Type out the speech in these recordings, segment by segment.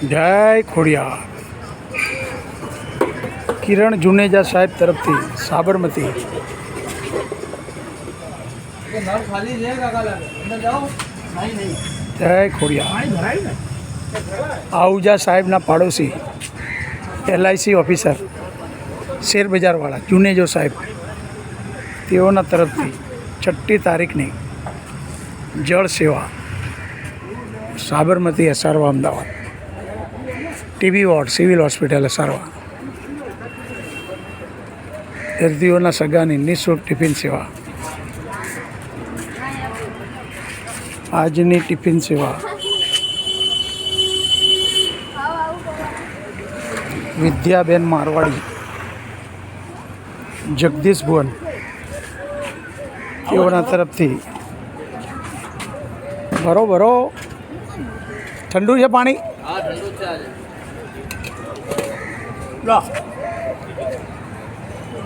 જય ખોડિયાર. કિરણ જુનેજા સાહેબ તરફથી સાબરમતી. જય ખોડિયાર. આહુજા સાહેબના પાડોશી LIC ઓફિસર શેરબજારવાળા જુનેજો સાહેબ, તેઓના તરફથી 6મી તારીખની જળ સેવા Sabarmati Asarwa Ahmedabad, TB ward civil hospital Asarwa. દર્દીઓના સગાની નિઃશુલ્ક ટિફિન સેવા. આજની ટિફિન સેવા વિદ્યાબેન મારવાડી, જગદીશ ભુવન, તેઓના તરફથી બરોબરો ઠંડુ છે પાણી.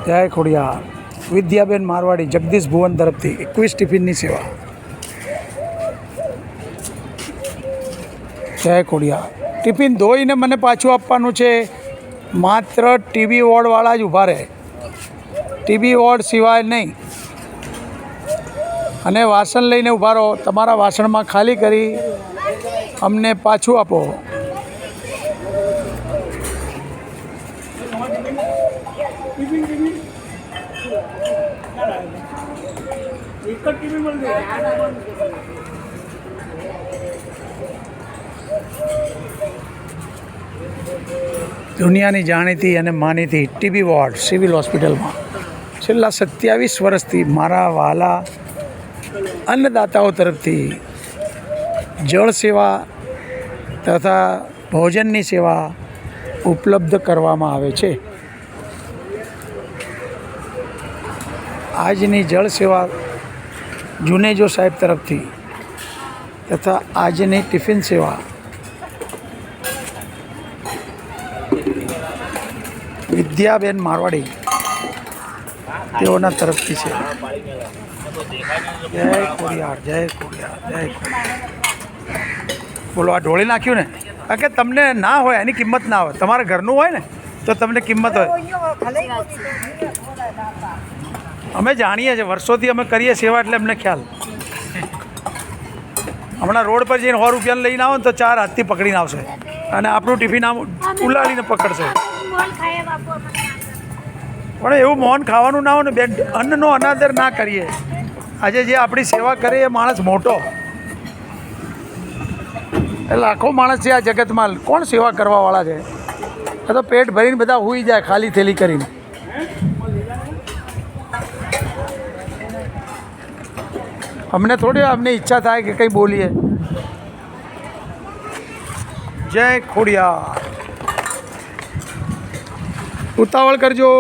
જય ખોડિયાર. વિદ્યાબેન મારવાડી, જગદીશ ભુવન તરફથી 21 ટિફિનની સેવા. જય ખોડિયાર. ટિફિન ધોઈને મને પાછું આપવાનું છે. માત્ર TB વોર્ડવાળા જ ઊભા રહે, TB વોર્ડ સિવાય નહીં. અને વાસણ લઈને ઊભા રહો. તમારા વાસણમાં ખાલી કરી અમને પાછું આપો. દુનિયાની જાણીતી અને માનીતી TB વોર્ડ સિવિલ હોસ્પિટલમાં છેલ્લા 27 વર્ષથી મારા વહાલા અન્નદાતાઓ તરફથી જળ સેવા તથા ભોજનની સેવા ઉપલબ્ધ કરવામાં આવે છે. આજની જળ સેવા જુનેજો સાહેબ તરફથી તથા આજની ટિફિન સેવા વિદ્યાબેન મારવાડી, તેઓના તરફથી છે. જય ખોડિયાર. જય ખોડિયાર. જય ખોડિયાર. બોલો, આ ઢોળી નાખ્યું ને, કારણ કે તમને ના હોય એની કિંમત ના હોય. તમારા ઘરનું હોય ને તો તમને કિંમત હોય. અમે જાણીએ છીએ, વર્ષોથી અમે કરીએ સેવા, એટલે અમને ખ્યાલ. હમણાં રોડ પર જઈને 100 રૂપિયાને લઈને આવો ને તો 4 હાથથી પકડીને આવશે અને આપણું ટિફિન આમ ઉલાડીને પકડશે. પણ એવું મૌન ખાવાનું ના હોય ને બેન. અન્નનો અનાદર ના કરીએ. આજે જે આપણી સેવા કરે એ માણસ મોટો. એ લાખો માણસ છે આ જગતમાં, કોણ સેવા કરવાવાળા છે? એ તો પેટ ભરીને બધા સૂઈ જાય ખાલી થેલી કરીને. અમને થોડી અમને ઈચ્છા થાય કે કંઈ બોલીએ. જય ખોડિયાર. ઉતાવળ કરજો.